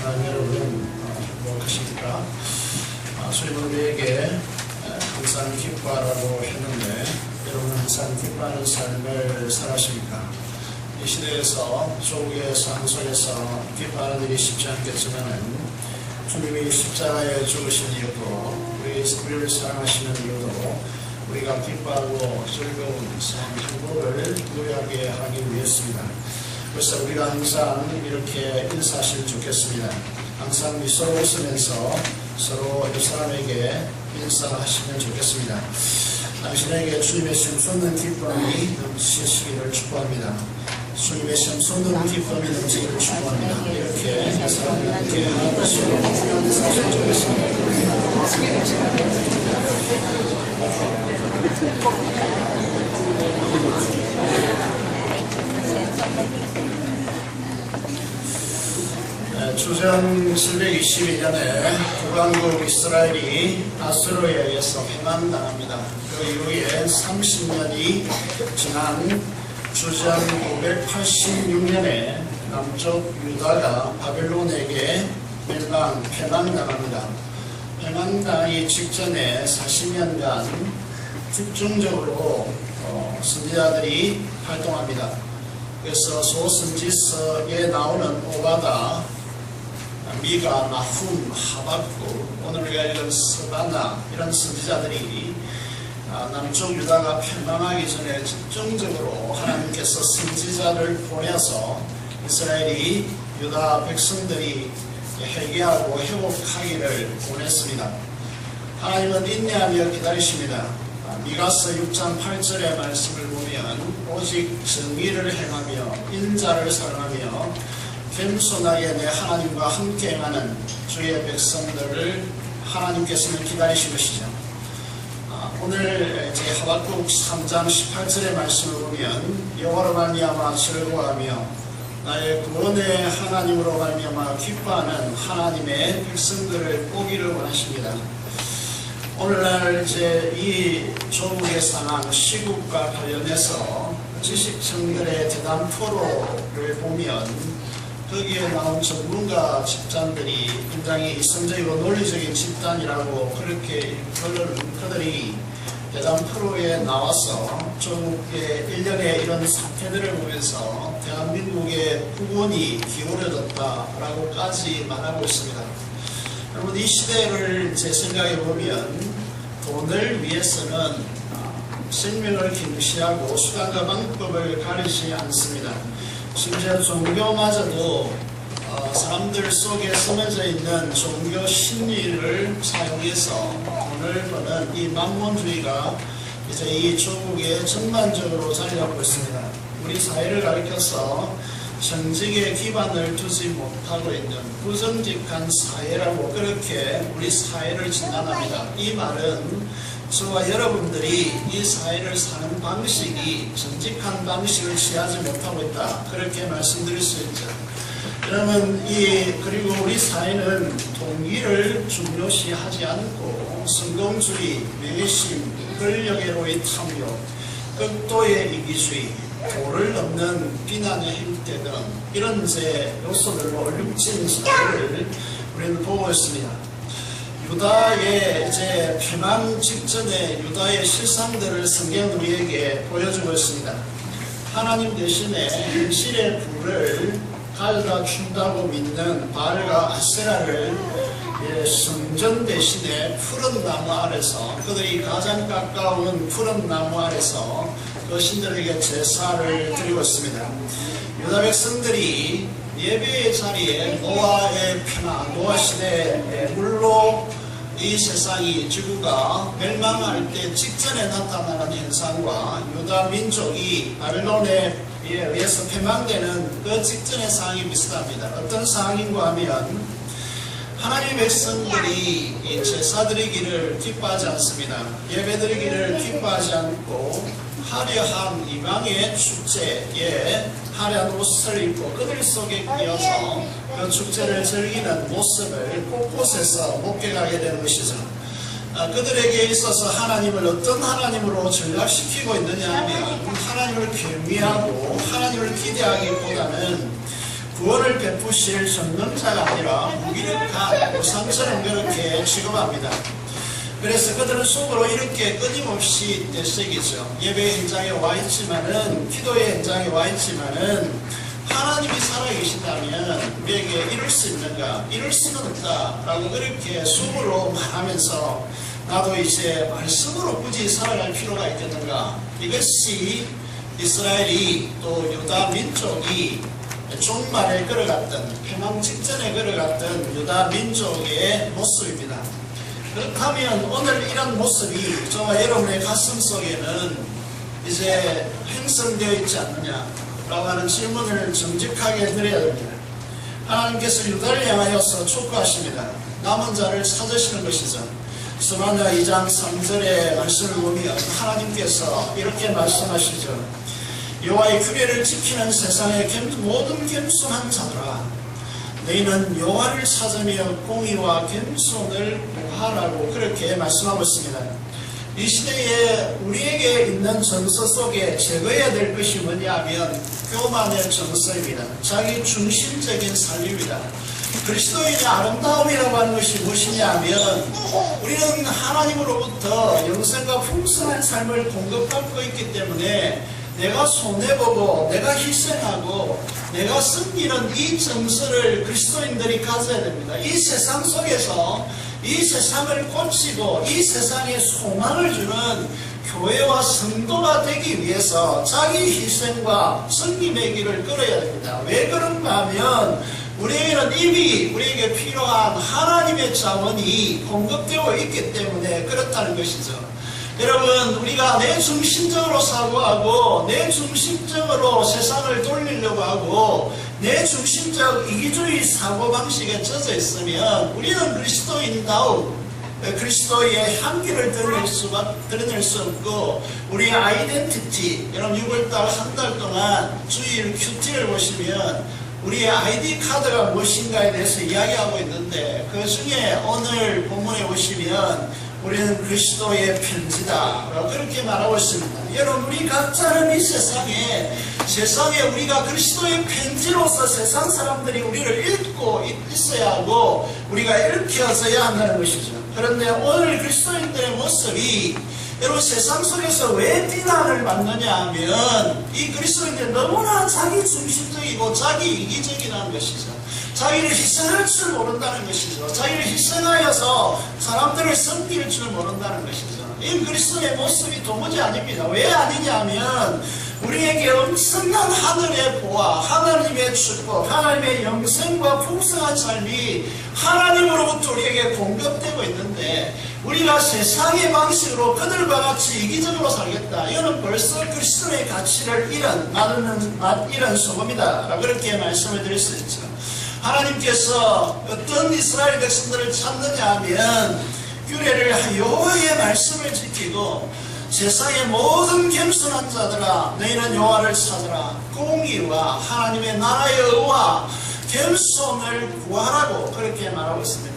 하나님 여러분 행복하십니까? 주님은 우리에게 항상 기뻐하라고 했는데 여러분은 항상 기뻐하는 삶을 살아십니까? 이 시대에서 조국의 삶 속에서 기뻐하는 일이 쉽지 않겠지만 주님이 십자가에 죽으신 이유도 우리를 사랑하시는 이유도 우리가 기뻐하고 즐거운 삶 행복을 누리하게 하기 위해서입니다. 그래서 우리가 항상 이렇게 인사하시면 좋겠습니다. 항상 미소 웃으면서 서로 옆 사람에게 인사하시면 좋겠습니다. 당신에게 주님의 샘솟는 기쁨이 넘치시기를 축복합니다. 주님의 샘솟는 기쁨이 넘치기를 축복합니다. 이렇게 옆 사람에게 하나씩 인사하시면 좋겠습니다. 주전 722년에 북왕국 이스라엘이 아수르에 의해서 패망당합니다. 그 이후에 30년이 지난 주전 586년에 남쪽 유다가 바벨론에게 패망당합니다. 패망당하기 직전에 40년간 집중적으로 선지자들이 활동합니다. 그래서 소선지서에 나오는 오바다, 미가, 나훔, 하박국, 오늘 우리가 읽은 스바나 이런 선지자들이 남쪽 유다가 패망하기 전에 집중적으로 하나님께서 선지자를 보내서 이스라엘이 유다 백성들이 회개하고 회복하기를 원했습니다. 하나님은 인내하며 기다리십니다. 미가서 6장 8절의 말씀을 보면 오직 정의를 행하며 인자를 사랑하며 겸손하게 내 하나님과 함께 행하는 주의 백성들을 하나님께서는 기다리신 것이죠. 오늘 이제 하박국 3장 18절의 말씀을 보면 여호와로 말미암아 즐거워하며 나의 구원의 하나님으로 말미암아 기뻐하는 하나님의 백성들을 보기를 원하십니다. 오늘날 이제 이 조국의 상황, 시국과 관련해서 지식층들의 대담 토론을 보면 거기에 나온 전문가 집단들이 굉장히 이성적이고 논리적인 집단이라고 그렇게 그들이 대담 토론에 나와서 조국의 일련의 이런 사태들을 보면서 대한민국의 후원이 기울어졌다라고까지 말하고 있습니다. 여러분, 이 시대를 제 생각해 보면 돈을 위해서는 생명을 경시하고 수단과 방법을 가리지 않습니다. 심지어 종교마저도 사람들 속에 스며져 있는 종교 심리를 사용해서 돈을 버는 이 만몬주의가 이제 이 조국에 전반적으로 자리 잡고 있습니다. 우리 사회를 가리켜서 정직의 기반을 두지 못하고 있는 부정직한 사회라고 그렇게 우리 사회를 진단합니다. 이 말은 저와 여러분들이 이 사회를 사는 방식이 정직한 방식을 취하지 못하고 있다, 그렇게 말씀드릴 수 있죠. 그러면 그리고 우리 사회는 통일을 중요시하지 않고 성공주의, 명예심, 권력애로의 탐욕, 극도의 이기주의, 도를 넘는 비난의 행태 등 이런 요소들로 얼룩진 사회를 우리는 보고 있습니다. 유다의 이제 패망 직전에 유다의 실상들을 성경은 우리에게 보여주고 있습니다. 하나님 대신에 현실의 불을 가져다 준다고 믿는 바알과 아세라를 성전 대신에 푸른 나무 아래서, 그들이 가장 가까운 푸른 나무 아래서 그 신들에게 제사를 드리고 있습니다. 유다 백성들이 예배의 자리에 노아의 편안, 노아 시대의 물로 이 세상이, 지구가 멸망할 때 직전에 나타나는 현상과 유다 민족이 바벨론에 의해서 패망되는 그 직전의 상황이 비슷합니다. 어떤 상황인가 하면 하나님의 백성들이 이 제사 드리기를 기뻐하지 않습니다. 예배 드리기를 기뻐하지 않고 화려한 이방의 축제에 화려한 옷을 입고 그들 속에 끼어서 그 축제를 즐기는 모습을 곳곳에서 목격하게 되는 것이죠. 그들에게 있어서 하나님을 어떤 하나님으로 전락시키고 있느냐 하면 하나님을 경외하고 하나님을 기대하기보다는 구원을 베푸실 전능자가 아니라 무기력한 우상처럼 그렇게 취급합니다. 그래서 그들은 속으로 이렇게 끊임없이 되새기죠. 예배 현장에 와 있지만은, 기도의 현장에 와 있지만은, 하나님이 살아계신다면 우리에게 이룰 수 있는가? 이룰 수는 없다라고 그렇게 속으로 말하면서 나도 이제 말씀으로 굳이 살아갈 필요가 있겠는가? 이것이 이스라엘이 또 유다 민족이 종말에 걸어갔던, 패망 직전에 걸어갔던 유다 민족의 모습입니다. 그렇다면 오늘 이런 모습이 저와 여러분의 가슴 속에는 이제 형성되어 있지 않느냐라고 하는 질문을 정직하게 드려야 됩니다. 하나님께서 유다를 향하여서 촉구하십니다. 남은 자를 찾으시는 것이죠. 스가랴 2장 3절의 말씀을 보면 하나님께서 이렇게 말씀하시죠. 여호와의 규례를 지키는 세상의 모든 겸손한 자들아, 너희는 여호와를 찾으며 공의와 겸손을 구하라고 그렇게 말씀하고 있습니다. 이 시대에 우리에게 있는 정서 속에 제거해야 될 것이 뭐냐면 교만의 정서입니다. 자기 중심적인 삶입니다. 그리스도인의 아름다움이라고 하는 것이 무엇이냐면 우리는 하나님으로부터 영생과 풍성한 삶을 공급받고 있기 때문에 내가 손해보고 내가 희생하고 내가 섬기는 이 정서를 그리스도인들이 가져야 됩니다. 이 세상 속에서 이 세상을 고치고 이 세상에 소망을 주는 교회와 성도가 되기 위해서 자기 희생과 섬김의 길을 걸어야 됩니다. 왜 그런가 하면 우리에게는 이미 우리에게 필요한 하나님의 자원이 공급되어 있기 때문에 그렇다는 것이죠. 여러분, 우리가 내 중심적으로 사고하고 내 중심적으로 세상을 돌리려고 하고 내 중심적 이기주의 사고방식에 젖어 있으면 우리는 그리스도인다운 그리스도의 향기를 드러낼 수 없고 우리의 아이덴티티, 여러분 6월달 한 달 동안 주일 큐티를 보시면 우리의 아이디 카드가 무엇인가에 대해서 이야기하고 있는데 그 중에 오늘 본문에 보시면 우리는 그리스도의 편지다 라고 그렇게 말하고 있습니다. 여러분, 우리 각자는 이 세상에 우리가 그리스도의 편지로서 세상 사람들이 우리를 읽고 있어야 하고 우리가 읽혀져야 한다는 것이죠. 그런데 오늘 그리스도인들의 모습이 여러분 세상 속에서 왜 비난을 받느냐 하면 이 그리스도인들이 너무나 자기 중심적이고 자기 이기적이라는 것이죠. 자기를 희생할 줄 모른다는 것이죠. 자기를 희생하여서 사람들을 섬길 줄 모른다는 것이죠. 이 그리스도의 모습이 도무지 아닙니다. 왜 아니냐면 우리에게 엄청난 하늘의 보화, 하나님의 축복, 하나님의 영생과 풍성한 삶이 하나님으로부터 우리에게 공급되고 있는데 우리가 세상의 방식으로 그들과 같이 이기적으로 살겠다. 이거는 벌써 그리스도의 가치를 잃은 소금이다 라고 그렇게 말씀을 드릴 수 있죠. 하나님께서 어떤 이스라엘 백성들을 찾느냐 하면 규례를 여호와의 말씀을 지키고 세상의 모든 겸손한 자들아 너희는 여호와를 찾으라. 공의와 하나님의 나라의 의와 겸손을 구하라고 그렇게 말하고 있습니다.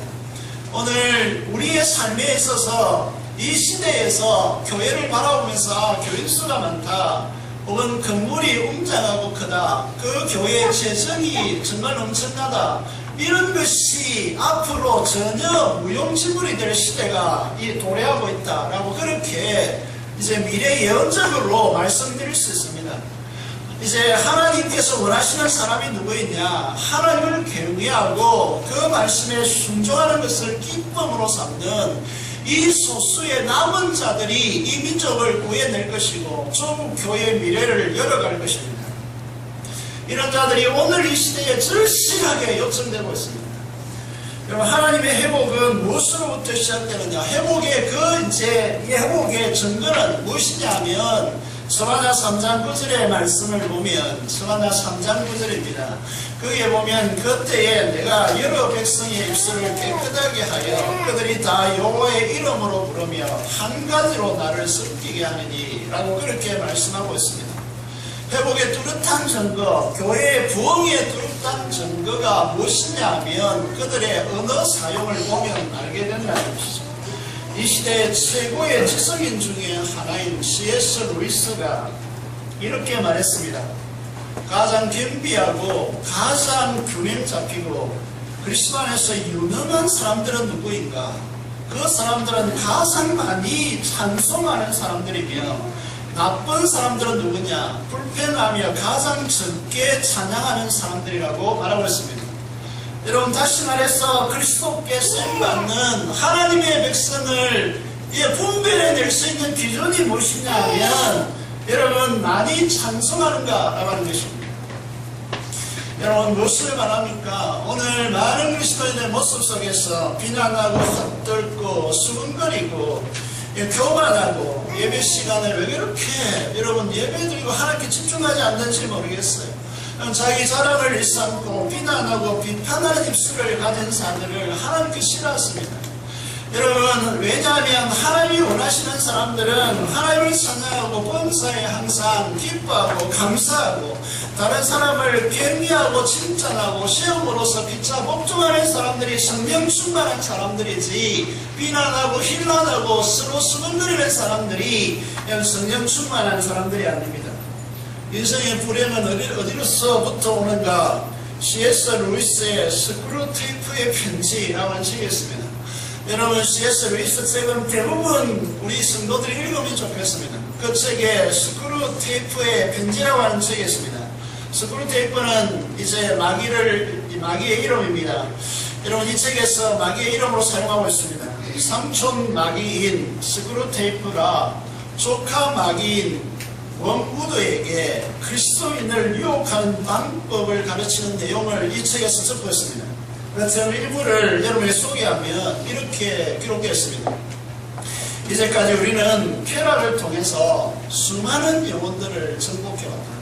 오늘 우리의 삶에 있어서 이 시대에서 교회를 바라보면서 교인 수가 많다, 혹은 건물이 웅장하고 크다, 그 교회의 재정이 정말 엄청나다, 이런 것이 앞으로 전혀 무용지물이 될 시대가 도래하고 있다라고 그렇게 이제 미래 예언적으로 말씀드릴 수 있습니다. 이제 하나님께서 원하시는 사람이 누구있냐? 하나님을 경외하고 그 말씀에 순종하는 것을 기쁨으로 삼는 이 소수의 남은 자들이 이 민족을 구해낼 것이고 조국 교회의 미래를 열어갈 것입니다. 이런 자들이 오늘 이 시대에 절실하게 요청되고 있습니다. 여러분, 하나님의 회복은 무엇으로부터 시작되느냐? 회복의 회복의 증거는 무엇이냐 하면 스가랴 3장 9절의 말씀을 보면 스가랴 3장 9절입니다. 거기에 보면 그때에 내가 여러 백성의 입술을 깨끗하게 하여 그들이 다 여호와의 이름으로 부르며 한 가지로 나를 섬기게 하느니 라고 그렇게 말씀하고 있습니다. 회복의 뚜렷한 증거, 교회의 부흥의 뚜렷한 증거가 무엇이냐 하면 그들의 언어 사용을 보면 알게 된다는 것이죠. 이 시대의 최고의 지성인 중에 하나인 C.S. 루이스가 이렇게 말했습니다. 가장 겸비하고 가장 균형 잡히고 그리스도 안에서 유능한 사람들은 누구인가? 그 사람들은 가장 많이 찬송하는 사람들이며 나쁜 사람들은 누구냐? 불평하며 가장 적게 찬양하는 사람들이라고 말하고 있습니다. 여러분, 다시 말해서 그리스도께 쓰임받는 하나님의 백성을 분별해낼 수 있는 기준이 무엇이냐 하면 여러분, 많이 찬송하는가라고 하는 것입니다. 여러분, 무엇을 말합니까? 오늘 많은 그리스도인의 모습 속에서 비난하고 헛들고 수근거리고 교만하고 예배 시간을 왜 그렇게 여러분 예배드리고 하나님께 집중하지 않는지 모르겠어요. 자기 자랑을 일삼고 비난하고 비판하는 입술을 가진 사람들을 하나님께 싫어했습니다. 여러분, 왜냐하면 하나님이 원하시는 사람들은 하나님을 찬양하고 범사에 항상 기뻐하고 감사하고 다른 사람을 겸비하고 칭찬하고 시험으로서 피차 복종하는 사람들이 성령 충만한 사람들이지, 비난하고 힐난하고 서로 수근거리는 사람들이 성령 충만한 사람들이 아닙니다. 인생의 불행은 어디로서부터 오는가? C.S. 루이스의 스크루테이프의 편지라고 하는 책이 있습니다. 여러분, C.S. 루이스 책은 대부분 우리 성도들이 읽으면 좋겠습니다. 그 책에 스크루테이프의 편지라고 하는 책이 있습니다. 스크루테이프는 이제 마귀의 이름입니다. 여러분, 이 책에서 마귀의 이름으로 사용하고 있습니다. 삼촌 마귀인 스크루테이프가 조카 마귀인 원우드에게 그리스도인을 유혹하는 방법을 가르치는 내용을 이 책에서 적고 있습니다. 저는 일부를 여러분에게 소개하면 이렇게 기록되었습니다. 이제까지 우리는 쾌락을 통해서 수많은 영혼들을 정복해왔다.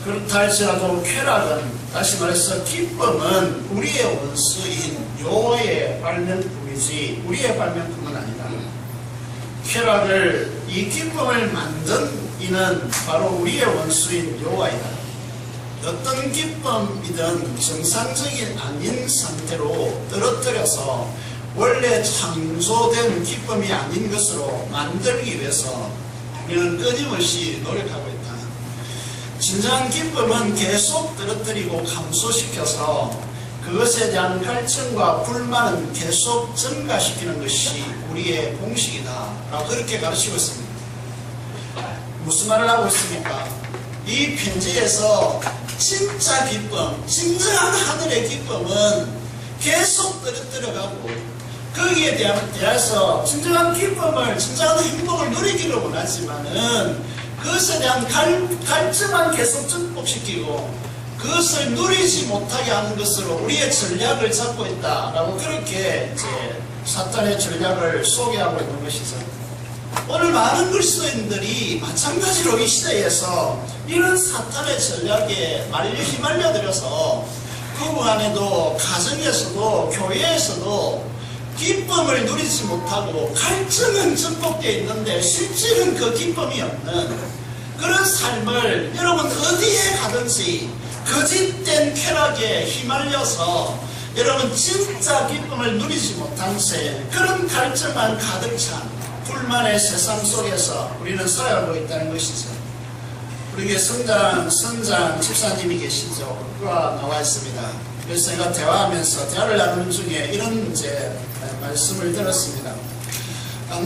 그렇다 할지라도 쾌락은, 다시 말해서 기쁨은 우리의 원수인 여호와의 발명품이지 우리의 발명품은 아니다. 쾌락을, 이 기쁨을 만든 이는 바로 우리의 원수인 여호와이다. 어떤 기쁨이든 정상적인 아닌 상태로 떨어뜨려서 원래 창조된 기쁨이 아닌 것으로 만들기 위해서 우리는 끊임없이 노력하고 있다. 진정한 기쁨은 계속 떨어뜨리고 감소시켜서 그것에 대한 갈증과 불만은 계속 증가시키는 것이 우리의 공식이다 라고 그렇게 가르치고 있습니다. 무슨 말을 하고 있습니까? 이 편지에서 진짜 기쁨, 진정한 하늘의 기쁨은 계속 떨어뜨려가고 거기에 대해서 진정한 기쁨을, 진정한 행복을 누리기를 원하지만은 그것에 대한 갈증만 계속 증폭시키고 그것을 누리지 못하게 하는 것으로 우리의 전략을 잡고 있다라고 그렇게 이제 사탄의 전략을 소개하고 있는 것이죠. 오늘 많은 그리스도인들이 마찬가지로 이 시대에서 이런 사탄의 전략에 휘말려들어서 부부 안에도 가정에서도 교회에서도 기쁨을 누리지 못하고 갈증은 증폭되어 있는데 실질은 그 기쁨이 없는 그런 삶을 여러분 어디에 가든지 거짓된 쾌락에 휘말려서 여러분 진짜 기쁨을 누리지 못한 채 그런 갈증만 가득 찬 불만의 세상 속에서 우리는 살아가고 있다는 것이죠. 우리에게 선장 집사님이 계시죠. 그가 나와 있습니다. 그래서 제가 대화를 나누는 중에 이런 이제 말씀을 들었습니다.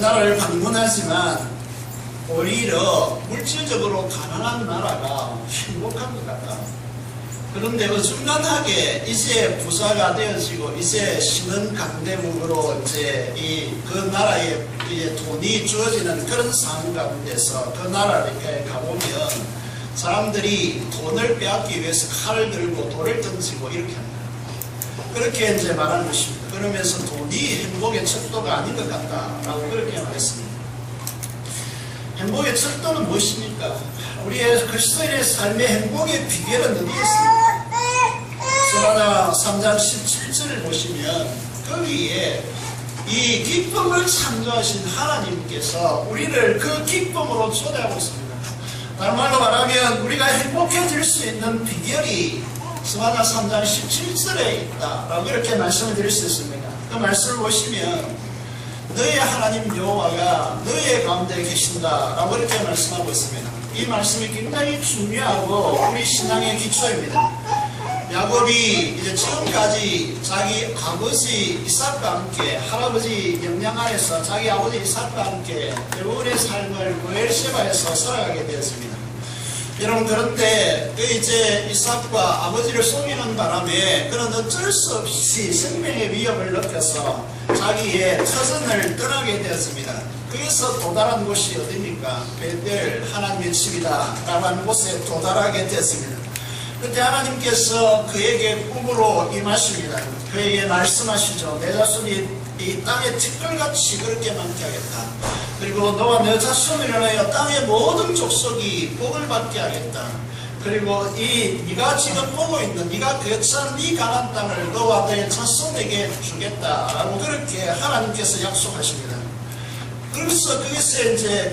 나라를 방문하지만 오히려 물질적으로 가난한 나라가 행복한 것 같다. 그런데 어중간하게 이제 부자가 되어지고 이제 신흥 강대국으로 이제 그 나라에 돈이 주어지는 그런 상황 가운데서 그 나라에 가보면 사람들이 돈을 빼앗기 위해서 칼을 들고 돌을 던지고 이렇게 합니다. 그렇게 이제 말하는 것입니다. 그러면서 돈이 행복의 척도가 아닌 것 같다라고 그렇게 말했습니다. 행복의 척도는 무엇입니까? 우리의 그리스도인의 삶의 행복의 비결은 어디에 있습니까? 스가랴 3장 17절을 보시면 거기에 이 기쁨을 창조하신 하나님께서 우리를 그 기쁨으로 초대하고 있습니다. 다른 말로 말하면 우리가 행복해질 수 있는 비결이 스가랴 3장 17절에 있다라고 이렇게 말씀을 드릴 수 있습니다. 그 말씀을 보시면 너의 하나님 여호와가 너의 가운데 계신다라고 이렇게 말씀하고 있습니다. 이 말씀이 굉장히 중요하고 우리 신앙의 기초입니다. 야곱이 이제 지금까지 자기 아버지 이삭과 함께 할아버지 영향 아래서 자기 아버지 이삭과 함께 대부분의 삶을 브엘세바에서 살아가게 되었습니다. 여러분, 그런데 그 이제 이삭과 아버지를 속이는 바람에 그는 어쩔 수 없이 생명의 위협을 느껴서 자기의 터전을 떠나게 되었습니다. 거기서 도달한 곳이 어디입니까? 베델, 하나님의 집이다 라고 하는 곳에 도달하게 되었습니다. 그때 하나님께서 그에게 꿈으로 임하십니다. 그에게 말씀하시죠. 내 자손이 이 땅에 티끌같이 그렇게 많게 하겠다. 그리고 너와 내 자손을 인하여 땅의 모든 족속이 복을 받게 하겠다. 그리고 네가 지금 보고 있는 네가 거처한 네 강한 땅을 너와 내 자손에게 주겠다라고 그렇게 하나님께서 약속하십니다. 그래서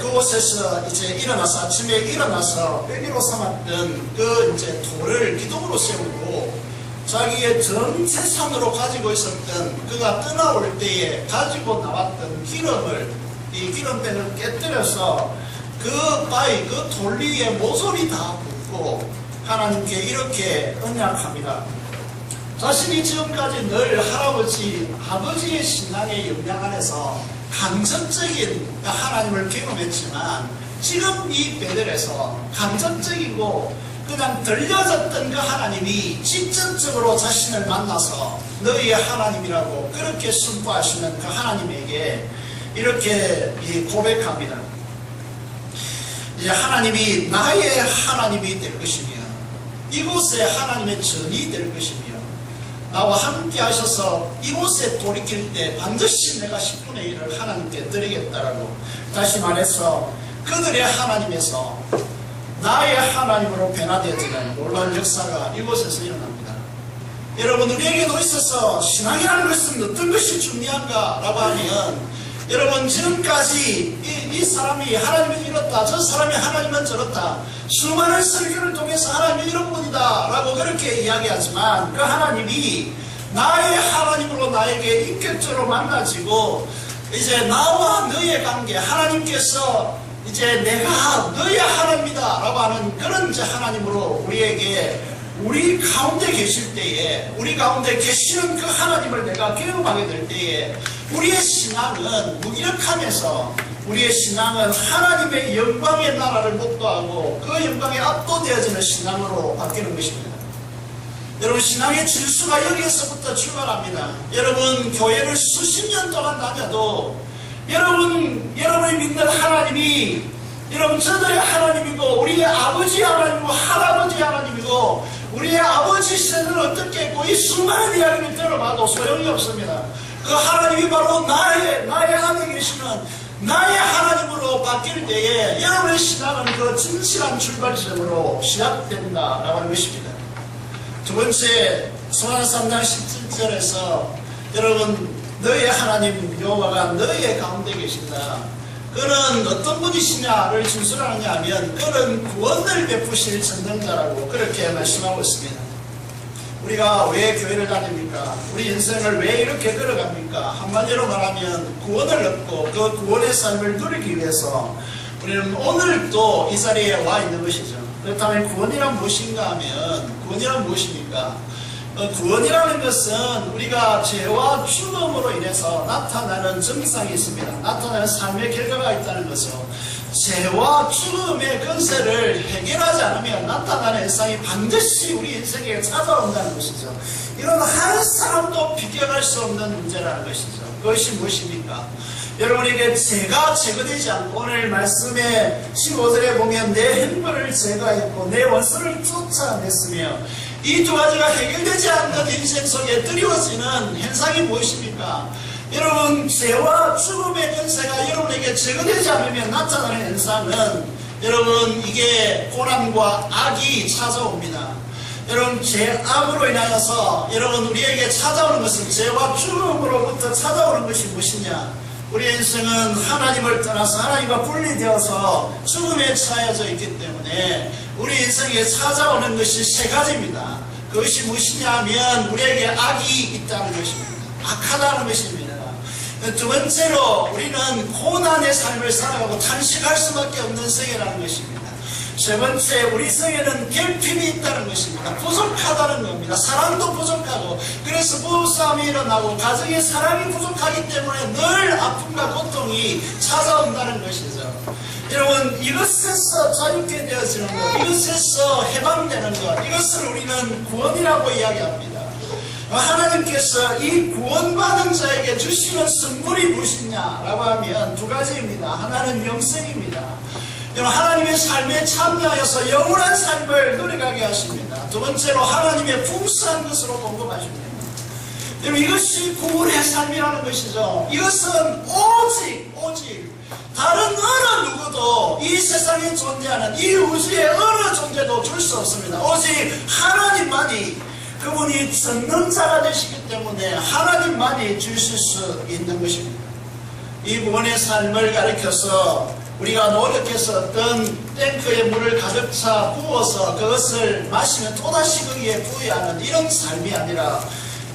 그곳에서 이제 일어나서 아침에 일어나서 빼기로 삼았던 그 이제 돌을 기둥으로 세우고 자기의 전 재산으로 가지고 있었던 그가 떠나올 때에 가지고 나왔던 기름을 이 기름병을 깨뜨려서 그 바위 그 돌 위에 모서리 다 붓고 하나님께 이렇게 언약합니다. 자신이 지금까지 늘 아버지의 신앙의 영향 안에서 감정적인 하나님을 경험했지만 지금 이 베델에서 감정적이고 그냥 들려졌던 그 하나님이 직접적으로 자신을 만나서 너희의 하나님이라고 그렇게 선포하시는 그 하나님에게 이렇게 고백합니다. 이제 하나님이 나의 하나님이 될 것이며 이곳에 하나님의 전이 될 것이며 나와 함께 하셔서 이곳에 돌이킬 때 반드시 내가 10분의 1을 하나님께 드리겠다라고 다시 말해서 그들의 하나님에서 나의 하나님으로 변화되어지는 놀라운 역사가 이곳에서 일어납니다. 여러분, 우리에게도 있어서 신앙이라는 것은 어떤 것이 중요한가 라고 하면 여러분, 지금까지 이 사람이 하나님을 잃었다, 저 사람이 하나님은 저렇다, 수많은 설교를 통해서 하나님이 이런 분이다 라고 그렇게 이야기하지만 그 하나님이 나의 하나님으로 나에게 인격적으로 만나지고 이제 나와 너의 관계, 하나님께서 이제 내가 너의 하나님이다 라고 하는 그런 이제 하나님으로 우리에게 우리 가운데 계실 때에 우리 가운데 계시는 그 하나님을 내가 경험하게 될 때에 우리의 신앙은 무기력하면서 우리의 신앙은 하나님의 영광의 나라를 목도하고 그 영광에 압도되어지는 신앙으로 바뀌는 것입니다. 여러분, 신앙의 질서가 여기에서부터 출발합니다. 여러분, 교회를 수십 년 동안 다녀도 여러분이 믿는 하나님이 여러분 저들의 하나님이고 우리의 아버지 하나님이고 할아버지 하나님이고 우리의 아버지 세대는 어떻게 했고 이 수많은 이야기를 들어봐도 소용이 없습니다. 그 하나님이 바로 나의 안에 계시는 나의 하나님으로 바뀔 때에 여러분의 신앙은 그 진실한 출발점으로 시작된다라고 하는 것입니다. 두 번째, 소환사 3장 17절에서 여러분 너의 하나님 여호와가 너의 가운데 계신다. 그는 어떤 분이시냐를 진술하느냐 하면 그는 구원을 베푸실 전능자라고 그렇게 말씀하고 있습니다. 우리가 왜 교회를 다닙니까? 우리 인생을 왜 이렇게 걸어갑니까? 한마디로 말하면 구원을 얻고 그 구원의 삶을 누리기 위해서 우리는 오늘도 이 자리에 와 있는 것이죠. 그렇다면 구원이란 무엇인가 하면 구원이란 무엇입니까? 구원이라는 것은 우리가 죄와 죽음으로 인해서 나타나는 증상이 있습니다. 나타나는 삶의 결과가 있다는 것이죠. 죄와 죽음의 근세를 해결하지 않으면 나타나는 현상이 반드시 우리 인생에 찾아온다는 것이죠. 이건 한 사람도 비껴갈 수 없는 문제라는 것이죠. 그것이 무엇입니까? 여러분에게 죄가 제거되지 않고 오늘 말씀의 15절에 보면 내 행벌을 제거했고 내 원수를 쫓아냈으며 이 두 가지가 해결되지 않는 인생 속에 드리워지는 현상이 무엇입니까? 여러분, 죄와 죽음의 근세가 여러분에게 제거되지 않으면 나타나는 현상은 여러분 이게 고난과 악이 찾아옵니다. 여러분, 죄악으로 인하여서 여러분 우리에게 찾아오는 것은 죄와 죽음으로부터 찾아오는 것이 무엇이냐? 우리의 인생은 하나님을 떠나서 하나님과 분리되어서 죽음에 처해져 있기 때문에 우리 인생에 찾아오는 것이 세 가지입니다. 그것이 무엇이냐 하면 우리에게 악이 있다는 것입니다. 악하다는 것입니다. 두 번째로 우리는 고난의 삶을 살아가고 탄식할 수밖에 없는 세계라는 것입니다. 세 번째, 우리 성에는 결핍이 있다는 것입니다. 부족하다는 겁니다. 사랑도 부족하고, 그래서 부부싸움이 일어나고 가정에 사랑이 부족하기 때문에 늘 아픔과 고통이 찾아온다는 것이죠. 여러분, 이것에서 자유케 되어지는 것, 이것에서 해방되는 것, 이것을 우리는 구원이라고 이야기합니다. 하나님께서 이 구원받은 자에게 주시는 선물이 무엇이냐라고 하면 두 가지입니다. 하나는 영생입니다. 하나님의 삶에 참여하여서 영원한 삶을 누려가게 하십니다. 두 번째로 하나님의 풍성한 것으로 공급하십니다. 이것이 구원의 삶이라는 것이죠. 이것은 오직 다른 어느 누구도 이 세상에 존재하는 이 우주의 어느 존재도 줄 수 없습니다. 오직 하나님만이, 그분이 전능자가 되시기 때문에 하나님만이 주실 수 있는 것입니다. 이 구원의 삶을 가리켜서 우리가 노력해서 어떤 탱크에 물을 가득 차 부어서 그것을 마시면 또다시 거기에 부어야 하는 이런 삶이 아니라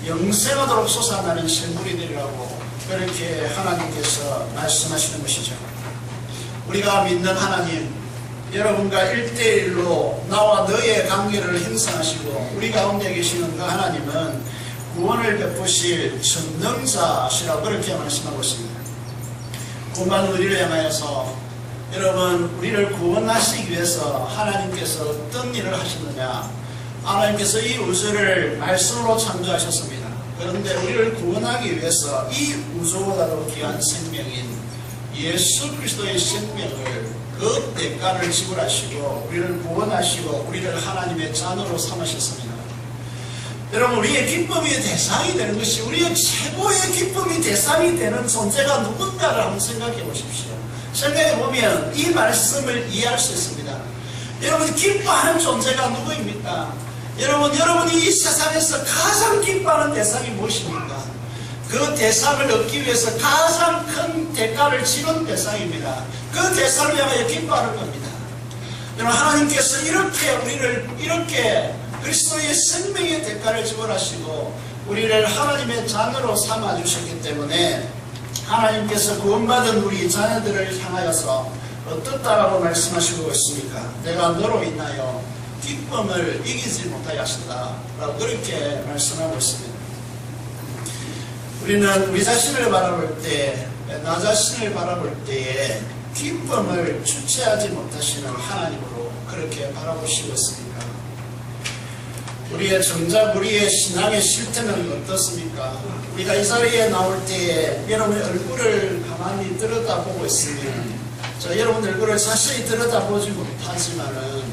영생하도록 솟아나는 샘물이 되리라고 그렇게 하나님께서 말씀하시는 것이죠. 우리가 믿는 하나님, 여러분과 1대1로 나와 너의 관계를 형성하시고 우리 가운데 계시는 그 하나님은 구원을 베푸실 전능자시라고 그렇게 말씀하고 있습니다. 구원받은 우리를 향하여서 여러분, 우리를 구원하시기 위해서 하나님께서 어떤 일을 하셨느냐? 하나님께서 이 우주를 말씀으로 창조하셨습니다. 그런데 우리를 구원하기 위해서 이 우주보다도 귀한 생명인 예수 그리스도의 생명을, 그 대가를 지불하시고 우리를 구원하시고 우리를 하나님의 자녀로 삼으셨습니다. 여러분, 우리의 기쁨의 대상이 되는 것이, 우리의 최고의 기쁨의 대상이 되는 존재가 누군가를 한번 생각해 보십시오. 생각해 보면 이 말씀을 이해할 수 있습니다. 여러분, 기뻐하는 존재가 누구입니까? 여러분이 이 세상에서 가장 기뻐하는 대상이 무엇입니까? 그 대상을 얻기 위해서 가장 큰 대가를 치른 대상입니다. 그 대상을 향하여 기뻐하는 겁니다. 여러분, 하나님께서 이렇게 그리스도의 생명의 대가를 지불하시고 우리를 하나님의 자녀로 삼아주셨기 때문에 하나님께서 구원받은 우리 자녀들을 향하여서 어떻다라고 말씀하시고 있습니까? 내가 너로 인하여 기쁨을 이기지 못하게 하신다 라고 그렇게 말씀하고 있습니다. 우리는 우리 자신을 바라볼 때, 나 자신을 바라볼 때에 기쁨을 주체하지 못하시는 하나님으로 그렇게 바라보시고 있습니다. 우리의 정작 우리의 신앙의 실태는 어떻습니까? 우리가 이 자리에 나올 때에 여러분의 얼굴을 가만히 들여다보고 있으면, 여러분 얼굴을 자세히 들여다보지 못하지만은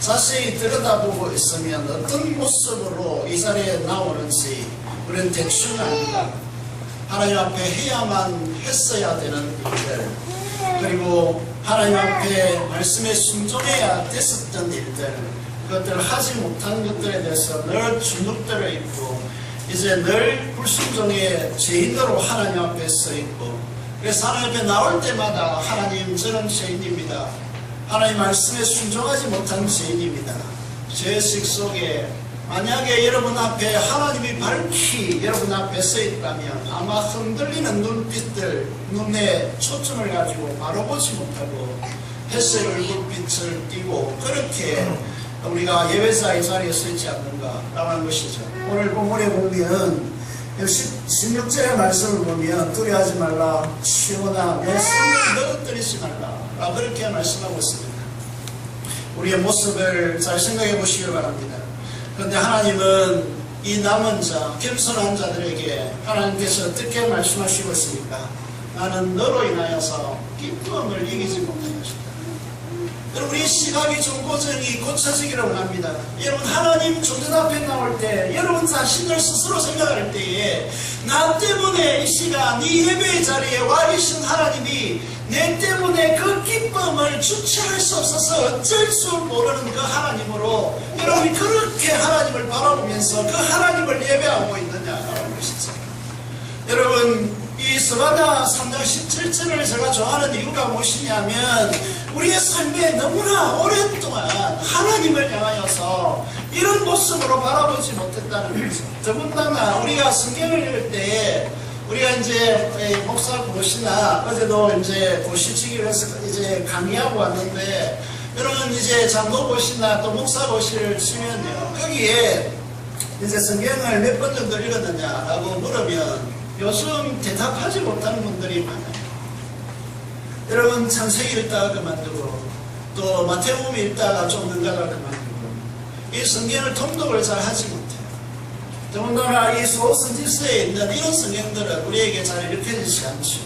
자세히 들여다보고 있으면 어떤 모습으로 이 자리에 나오는지 우리는 대충 압니다. 하나님 앞에 해야만 했어야 되는 일들, 그리고 하나님 앞에 말씀에 순종해야 됐었던 일들, 그것들을 하지 못한 것들에 대해서 늘 주눅들어 있고 이제 늘 불순종의 죄인으로 하나님 앞에 서 있고, 그래서 하나님 앞에 나올 때마다 하나님, 저는 죄인입니다. 하나님 말씀에 순종하지 못한 죄인입니다. 죄식 속에 만약에 여러분 앞에 하나님이 밝히 여러분 앞에 서 있다면 아마 흔들리는 눈빛들, 눈에 초점을 가지고 바로 보지 못하고 햇살 얼굴빛을 띠고 그렇게 우리가 예배자의 자리에 서 있지 않는가라고 하는 것이죠. 오늘 본문에 보면 16절의 말씀을 보면 두려워하지 말라, 시온아 내 손을 넘어뜨리지 말라 라고 그렇게 말씀하고 있습니다. 우리의 모습을 잘 생각해 보시기 바랍니다. 그런데 하나님은 이 남은 자, 겸손한 자들에게 하나님께서 어떻게 말씀하시고 있습니까? 나는 너로 인하여서 기쁨을 이기지 못하게 하신다. 여러분, 이 시각이 좀 고쳐지기를 원합니다. 여러분, 하나님 존재 앞에 나올 때 여러분 자신을 스스로 생각할 때에 나 때문에 이 시간 이 예배의 자리에 와 계신 하나님이 내 때문에 그 기쁨을 주체할 수 없어서 어쩔 줄 모르는 그 하나님으로 여러분이 그렇게 하나님을 바라보면서 그 하나님을 예배하고 있느냐라는 것이죠. 여러분, 이 스가랴 3장 17절을 제가 좋아하는 이유가 무엇이냐면 우리의 삶에 너무나 오랫동안 하나님을 향하여서 이런 모습으로 바라보지 못했다는 거죠. 더군다나 우리가 성경을 읽을 때에 우리가 이제 목사 고시나 어제도 이제 고시 치기 위해서 이제 강의하고 왔는데 여러분 이제 장로고시나 또 목사고시를 치면요, 거기에 이제 성경을 몇 번 정도 읽었느냐라고 물으면 요즘 대답하지 못하는 분들이 많아요. 여러분 창세기 읽다가 그만두고 또 마태복음 읽다가 좀 능가가 그만두고 이 성경을 통독을 잘 하지 못해요. 더군다나 이 소선지서에 있는 이런 성경들은 우리에게 잘 읽혀지지 않죠.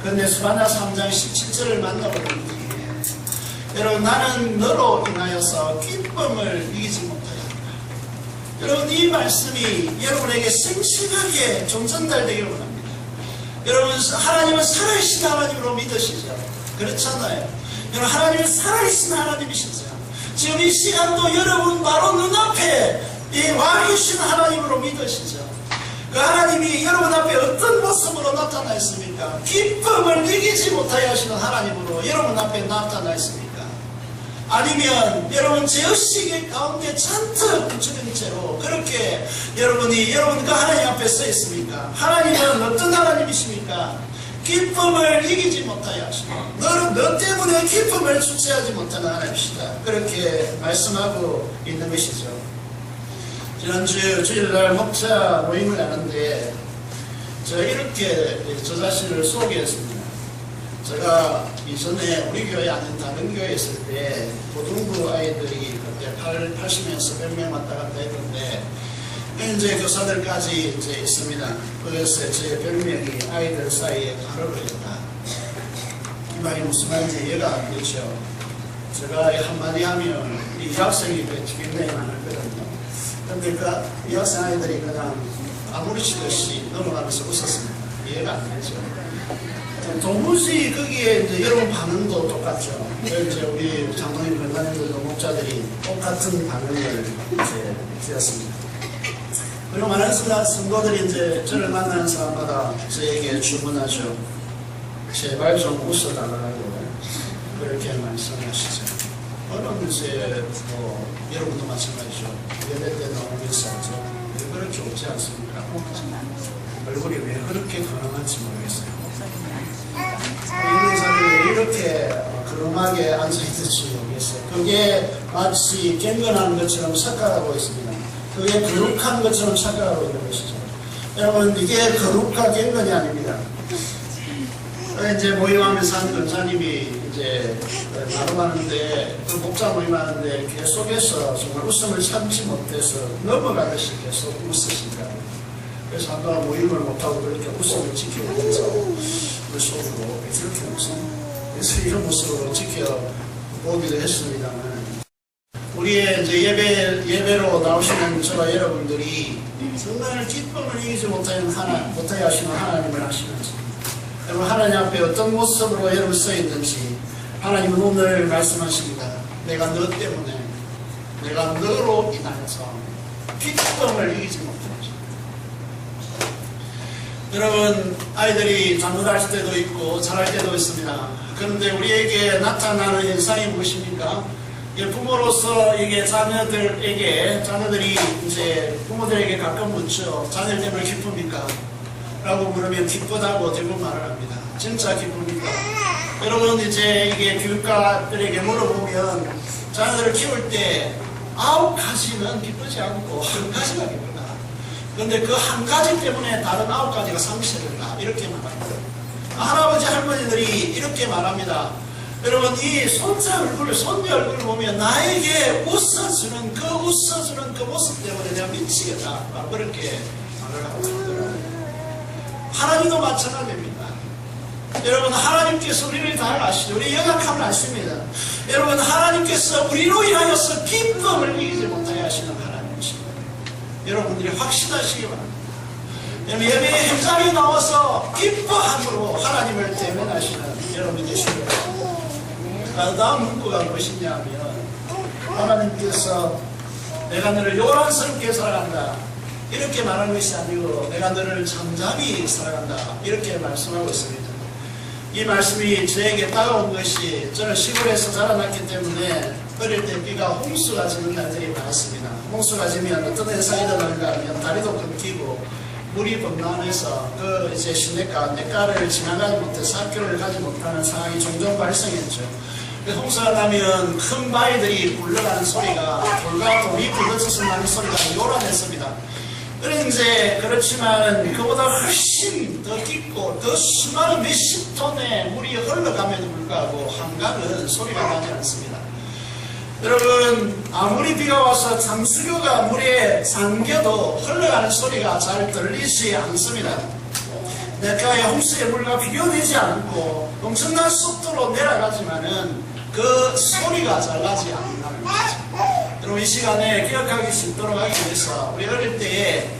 그런데 수바나 3장 17절을 만나보면 여러분 나는 너로 인하여서 기쁨을 이기지 못하였다. 여러분 이 말씀이 여러분에게 생생하게 좀 전달되기를 원합니다. 여러분 하나님은 살아계신 하나님으로 믿으시죠? 그렇잖아요. 여러분 하나님은 살아계신 하나님이시죠? 지금 이 시간도 여러분 바로 눈앞에 이 와 계신 하나님으로 믿으시죠? 그 하나님이 여러분 앞에 어떤 모습으로 나타나 있습니까? 기쁨을 이기지 못하여 하시는 하나님으로 여러분 앞에 나타나 있습니까? 아니면 여러분 죄의식 가운데 잔뜩 붙여진 채로 그렇게 여러분이 여러분 그 하나님 앞에 서 있습니까? 하나님은 어떤 하나님이십니까? 기쁨을 이기지 못하여 하시고 너는 너 때문에 기쁨을 주체하지 못하는 하나님이시다. 그렇게 말씀하고 있는 것이죠. 지난주 주일날 목자 모임을 하는데 제가 이렇게 저 자신을 소개했습니다. 제가 이전에 우리 교회 아닌 다른 교회에 있을 때 고등부 아이들이 그때 80명에서 100명 왔다 갔다 했는데 이제 교사들까지 이제 있습니다. 그래서 제 별명이 아이들 사이에 가로로 있다. 이 말이 무슨 말인지 이해가 안 되죠. 제가 한마디 하면 이 학생이 굉장히 많았거든요. 근데 이 학생 아이들이 그냥 아무렇지듯이 넘어가면서 웃었습니다. 이해가 안 되죠. 도무지 거기에 이제 여러분 반응도 똑같죠. 이제 우리 장로님, 권사님들도 목자들이 똑같은 반응을 이제 지었습니다. 그리고 많은 성도들이 이제 저를 만나는 사람마다 저에게 주문하죠. 제발 좀 웃어달라고 그렇게 말씀하시죠. 어느 이제 여러분도 마찬가지죠. 예배 때 나오면서 왜 그렇게 웃지 않습니까? 얼굴이 왜 그렇게 건강한지 모르겠어요. 있는 사람이 이렇게 그름하게 앉아있을지 모르겠어요. 그게 마치 경건한 것처럼 착각하고 있습니다. 그게 거룩한 것처럼 착각하고 있는 것이죠. 여러분 이게 거룩한 경건이 아닙니다. 이제 모임하면서 한 권사님이 이제 나눠가는데 그 목자 모임하는데 계속해서 정말 웃음을 참지 못해서 넘어가듯이 계속 웃으신다. 그래서 한동안 모임을 못하고 그렇게 웃음을 지켜보면서 그 속으로 이렇게 웃음 그래서 이런 모습으로 지켜보기도 했습니다만 우리의 이제 예배로 나오시는 저와 여러분들이 정말 기쁨을 이기지 못하여 하시는 하나님을 아시면서 여러분 하나님 앞에 어떤 모습으로 여러분 서 있는지 하나님은 오늘 말씀하십니다. 내가 너 때문에 내가 너로 인하여서 기쁨을 이기지 못하였다. 여러분 아이들이 잘못할 때도 있고 잘할 때도 있습니다. 그런데 우리에게 나타나는 현상이 무엇입니까? 부모로서 이게 자녀들이 이제 부모들에게 가끔 묻죠. 자녀 때문에 기쁩니까? 라고 물으면 기쁘다고 대부분 말을 합니다. 진짜 기쁩니까? 여러분 이제 이게 교육가들에게 물어보면 자녀들을 키울 때 9가지는 기쁘지 않고 1가지가 기쁘다. 그런데 그 1가지 때문에 다른 9가지가 상실된다. 이렇게 말합니다. 할아버지 할머니들이 이렇게 말합니다. 여러분 이 손자 얼굴, 손녀 얼굴을 보면 나에게 웃어주는 그 모습 때문에 내가 미치겠다. 그렇게 말을 하고 있더라고요. 하나님도 마찬가지입니다. 여러분 하나님께서 우리를 다 아시죠. 우리 연약함을 아십니다. 여러분 하나님께서 우리로 인하여서 기쁨을 이기지 못하게 하시는 하나님이십니다. 여러분들이 확신하시기 바랍니다. 예배의 현장에 나와서 기뻐함으로 하나님을 대면하시는 여러분이 되시기 바랍니다. 다음 문구가 무엇이냐 하면 하나님께서 내가 너를 요란스럽게 사랑한다 이렇게 말하는 것이 아니고 내가 너를 잠잠히 사랑한다 이렇게 말씀하고 있습니다. 이 말씀이 저에게 따라온 것이 저는 시골에서 자라났기 때문에 어릴 때 비가 홍수가 지는 날들이 많았습니다. 홍수가 지면 어떤 현상이 일어나는가 하면 다리도 끊기고 물이 범람해서 그 이제 시내가를 지나가지 못해서 학교를 가지 못하는 상황이 종종 발생했죠. 홍수가 나면 큰 바위들이 굴러가는 소리가 돌과 돌이 부딪혀서 나는 소리가 요란했습니다. 그런데 그렇지만 그보다 훨씬 더 깊고 더 수많은 몇십 톤의 물이 흘러감에도 불구하고 한강은 소리가 나지 않습니다. 여러분, 아무리 비가 와서 잠수교가 물에 잠겨도 흘러가는 소리가 잘 들리지 않습니다. 내가의 홍수의 물과 비교되지 않고 엄청난 속도로 내려가지만은 그 소리가 잘 나지 않는다는 거죠. 여러분, 이 시간에 기억하기 쉽도록 하기 위해서 우리 어릴 때에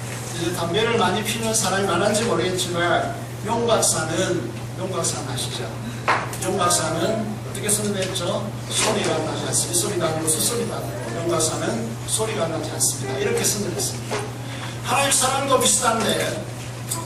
담배를 많이 피는 사람이 많은지 모르겠지만 용각사는 아시죠? 용각사는 어떻게 선언했죠? 소리가 나지 않습니다. 소리가 아니고 수소리가 아니고 용각사는 소리가 나지 않습니다. 이렇게 선언했습니다. 하나님 사랑도 비슷한데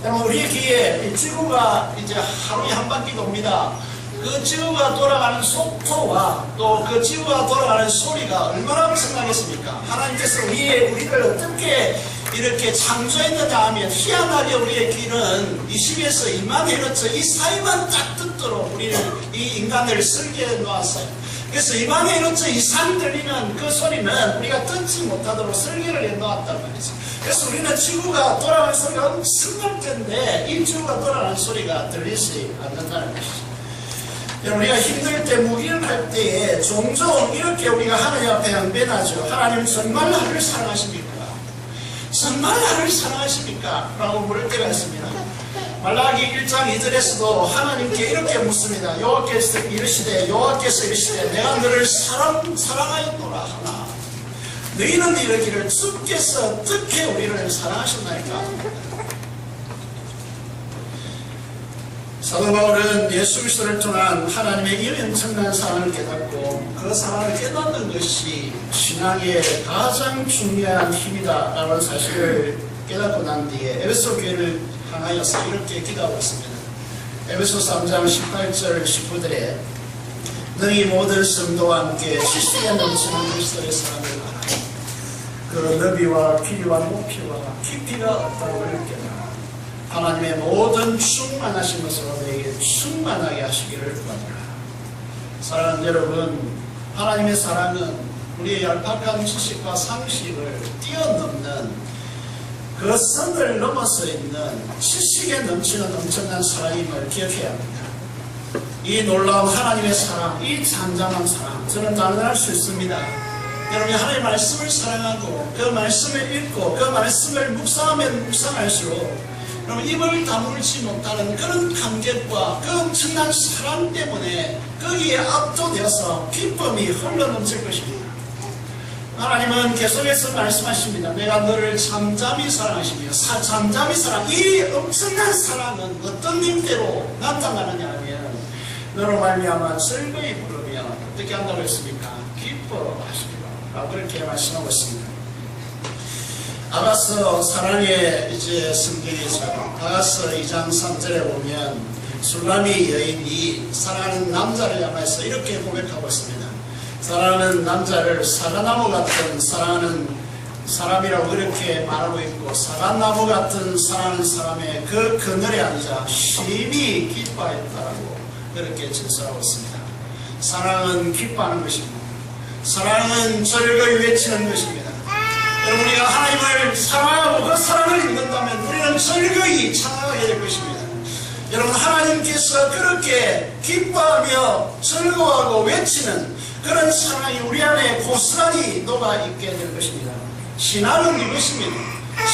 여러분, 우리의 귀에 이 지구가 이제 하루에 한 바퀴 돕니다. 그 지구가 돌아가는 속도와 또 그 지구가 돌아가는 소리가 얼마나 엄청나겠습니까? 하나님께서 우리를 어떻게 이렇게 창조했느냐 하면 희한하게 우리의 귀는 20에서 2만 헤르츠 이 사이만 딱 듣도록 우리를 이 인간을 설계해 놓았어요. 그래서 2만 헤르츠 이상 들리는 그 소리는 우리가 듣지 못하도록 설계를 해 놓았단 말이죠. 그래서 우리는 지구가 돌아가는 소리가 엄청날 텐데 이 지구가 돌아가는 소리가 들리지 않는다는 것이죠. 우리가 힘들 때, 무기력할 때에 종종 이렇게 우리가 하나님 앞에 연변하죠. 하나님 정말 나를 사랑하십니까? 정말 나를 사랑하십니까? 라고 물을 때가 있습니다. 말라기 1장 2절에서도 하나님께 이렇게 묻습니다. 여호와께서 이르시되 내가 너를 사랑하였노라 하나 너희는 이르기를 주께서 어떻게 우리를 사랑하셨나이까? 사도 바울은 예수 그리스도를 통한 하나님의 이 엄청난 사랑을 깨닫고 그 사랑을 깨닫는 것이 신앙의 가장 중요한 힘이다 라는 사실을 깨닫고 난 뒤에 에베소 교회를 향하여서 이렇게 기도하고 있습니다. 에베소 3장 18절 19절에 너희 모든 성도와 함께 실수에 넘치는 그리스도의 사랑을 알아 그 너비와 길이와 높이와 깊이가 없다고 느껴라. 하나님의 모든 충만하신 것으로 너에게 충만하게 하시기를 바랍니다. 사랑하는 여러분, 하나님의 사랑은 우리의 얄팍한 지식과 상식을 뛰어넘는 그 선을 넘어서 있는 지식에 넘치는 엄청난 사랑임을 기억해야 합니다. 이 놀라운 하나님의 사랑, 이 잔잔한 사랑, 저는 단언할 수 있습니다. 여러분이 하나님의 말씀을 사랑하고 그 말씀을 읽고 그 말씀을 묵상하면 묵상할수록 여러분 입을 다물지 못하는 그런 감격과 그 엄청난 사랑 때문에 거기에 압도되어서 기쁨이 흘러넘칠 것입니다. 하나님은 계속해서 말씀하십니다. 내가 너를 잠잠히 사랑하시며 잠잠히 사랑. 이 엄청난 사랑은 어떤 힘대로 나타나느냐 하면 너로 말미암아 즐거이 부르며 어떻게 한다고 했습니까? 기뻐하시리라 라고 그렇게 말씀하고 있습니다. 아가서 사랑의 이제 성경에서 아가서 2장 3절에 보면 술라미 여인이 사랑하는 남자를 향해서 이렇게 고백하고 있습니다. 사랑하는 남자를 사과나무 같은 사랑하는 사람이라고 그렇게 말하고 있고 사과나무 같은 사랑하는 사람의 그 그늘에 앉아 심히 기뻐했다라고 그렇게 증서하고 있습니다. 사랑은 기뻐하는 것입니다. 사랑은 즐거이 외치는 것입니다. 여러분 우리가 하나님을 사랑하고 그 사랑을 읽는다면 우리는 즐거이 찬양하게 될 것입니다. 여러분 하나님께서 그렇게 기뻐하며 즐거워하고 외치는 그런 사랑이 우리 안에 고스란히 녹아있게 될 것입니다. 신앙은 이것입니다.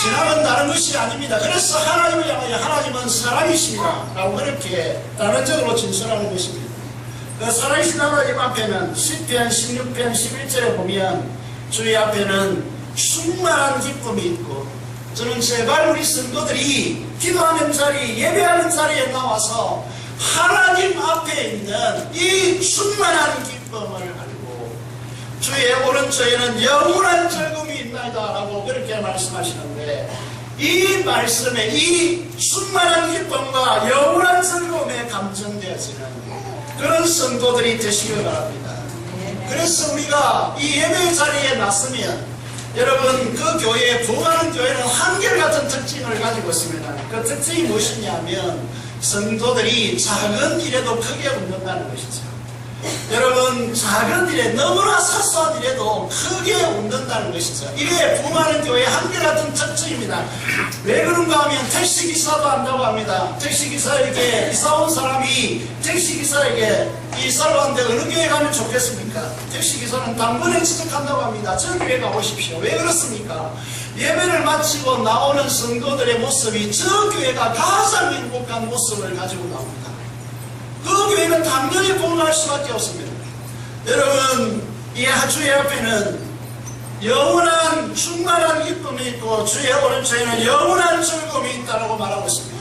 신앙은 다른 것이 아닙니다. 그래서 하나님을 향하여 하나님은 사랑이십니다 라고 그렇게 단언적으로 진술하는 것입니다. 그 살아계신 하나님 앞에는 10편, 16편, 11절에 보면 주의 앞에는 충만한 기쁨이 있고 저는 제발 우리 성도들이 기도하는 자리, 예배하는 자리에 나와서 하나님 앞에 있는 이 충만한 기쁨을 알고 주의 오른쪽에는 영원한 즐거움이 있나이다 라고 그렇게 말씀하시는데 이 말씀에 이 충만한 기쁨과 영원한 즐거움에 감정되어지는 그런 성도들이 되시길 바랍니다. 그래서 우리가 이 예배 자리에 나서면 여러분 그 교회, 부흥하는 교회는 한결같은 특징을 가지고 있습니다. 그 특징이 무엇이냐면 성도들이 작은 일에도 크게 웃는다는 것이죠. 여러분, 작은 일에, 너무나 사소한 일에도 크게 웃는다는 것이죠. 이게 부흥하는 교회의 한결같은 특징입니다. 왜 그런가 하면 택시기사도 한다고 합니다. 택시기사에게 이사 온 사람이 택시기사에게 이사를 하는데 어느 교회 가면 좋겠습니까? 택시기사는 당번에 지적한다고 합니다. 저 교회 가보십시오. 왜 그렇습니까? 예배를 마치고 나오는 성도들의 모습이 저 교회가 가장 행복한 모습을 가지고 나옵니다. 그 교회는 당연히 부흥할 수밖에 없습니다. 여러분, 이 주의 앞에는 영원한 충만한 기쁨이 있고 주의 오른쪽에는 영원한 즐거움이 있다고 말하고 있습니다.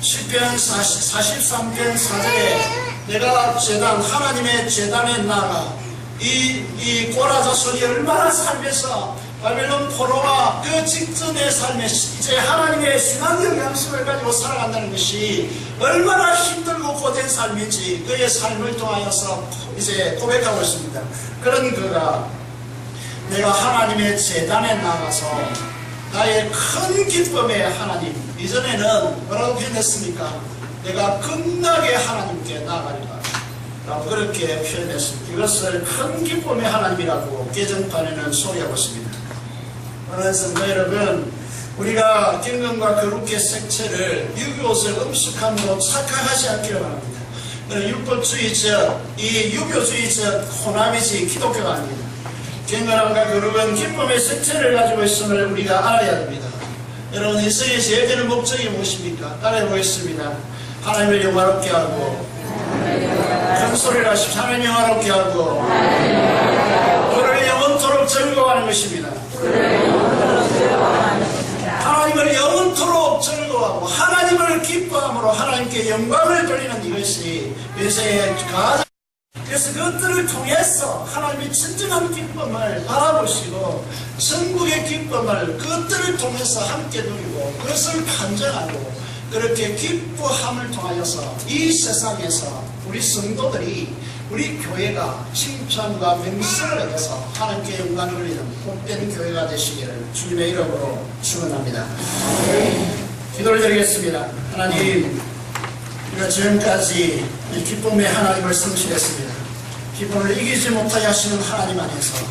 시편 43편 4절에 내가 제단, 하나님의 제단에 나가 이 꼬라자손이 얼마나 삶에서 바벨론 포로와 그 직전의 삶에 이제 하나님의 신앙적 양심을 가지고 살아간다는 것이 얼마나 힘들고 고된 삶인지 그의 삶을 통하여서 이제 고백하고 있습니다. 그런 그가 내가 하나님의 제단에 나가서 나의 큰 기쁨의 하나님, 이전에는 뭐라고 표현했습니까? 내가 끝나게 하나님께 나아가리라 라고 그렇게 표현했습니다. 이것을 큰 기쁨의 하나님이라고 개정판에는 소개하고 있습니다. 오늘 성도 여러분, 우리가 경건과 거룩의 색채를 유교적 음식함으로 착각하지 않기를 바랍니다. 율법주의적, 이 유교주의적 호남이지 기독교가 아닙니다. 경건함과 거룩은 기쁨의 색채를 가지고 있음을 우리가 알아야 됩니다. 여러분, 인생의 제일 되는 목적이 무엇입니까? 따라해 보겠습니다. 하나님을 영화롭게 하고 큰 소리를 하십시오. 하나님을 영화롭게 하고 그를 영원토록 즐거워하는 것입니다. 하나님을 영원토록 즐거워하고 하나님을 기뻐함으로 하나님께 영광을 돌리는 이것이 인생의 가장, 그래서 그것들을 통해서 하나님의 진정한 기쁨을 바라보시고 천국의 기쁨을 그것들을 통해서 함께 누리고 그것을 간증하고 그렇게 기뻐함을 통하여서 이 세상에서 우리 성도들이 우리 교회가 칭찬과 명성을 얻어서 하나님께 영광을 돌리는 복된 교회가 되시기를 주님의 이름으로 축원합니다. 기도를 드리겠습니다. 하나님, 우리가 지금까지 이 기쁨의 하나님을 성실했습니다. 기쁨을 이기지 못하게 하시는 하나님 안에서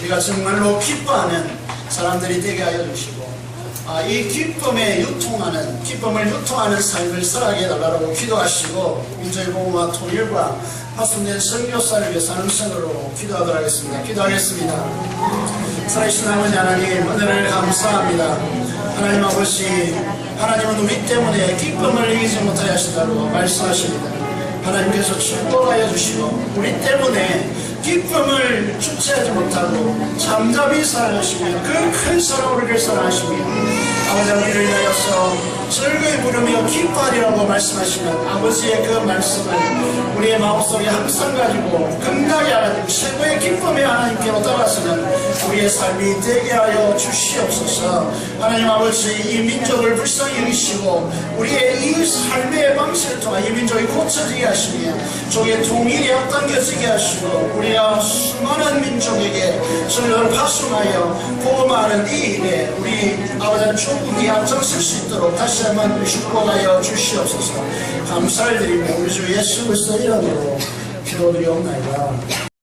우리가 정말로 기뻐하는 사람들이 되게 하여 주시고 이 기쁨을 유통하는 삶을 살아가게 해달라고 기도하시고 민족의 복음과 통일과 파손된 선교사를 위해서 함성으로 기도하도록 하겠습니다. 기도하겠습니다. 살아계신 아버지 하나님, 은혜를 감사합니다. 하나님 아버지, 하나님은 우리 때문에 기쁨을 이기지 못하게 하신다고 말씀하십니다. 하나님께서 축복하여 주시고 우리 때문에 기쁨을 주체하지 못하고 잠잠히 살아가시며 그 큰 사랑으로 우리를 사랑하시며 아버지 우리를 위하여서 즐거이 부르며 기뻐하리라고 말씀하시는 아버지의 그 말씀을 우리의 마음속에 항상 가지고 건강히 알아듣고 최고의 기쁨의 하나님께로 따라서는 우리의 삶이 되게 하여 주시옵소서. 하나님 아버지, 이 민족을 불쌍히 여기시고 우리의 이 삶의 방식을 통해 이 민족이 고쳐지게 하시며 종의 통일이 앞당겨지게 하시고 우리가 수많은 민족에게 전도를 파송하여 복음하는 이 일에 우리 아버지 조국이 앞장설 수 있도록 다시 한번 축복하여 주시옵소서. 감사를 드리며 우리 주 예수 그리스도 이름으로 기도드리옵나이다.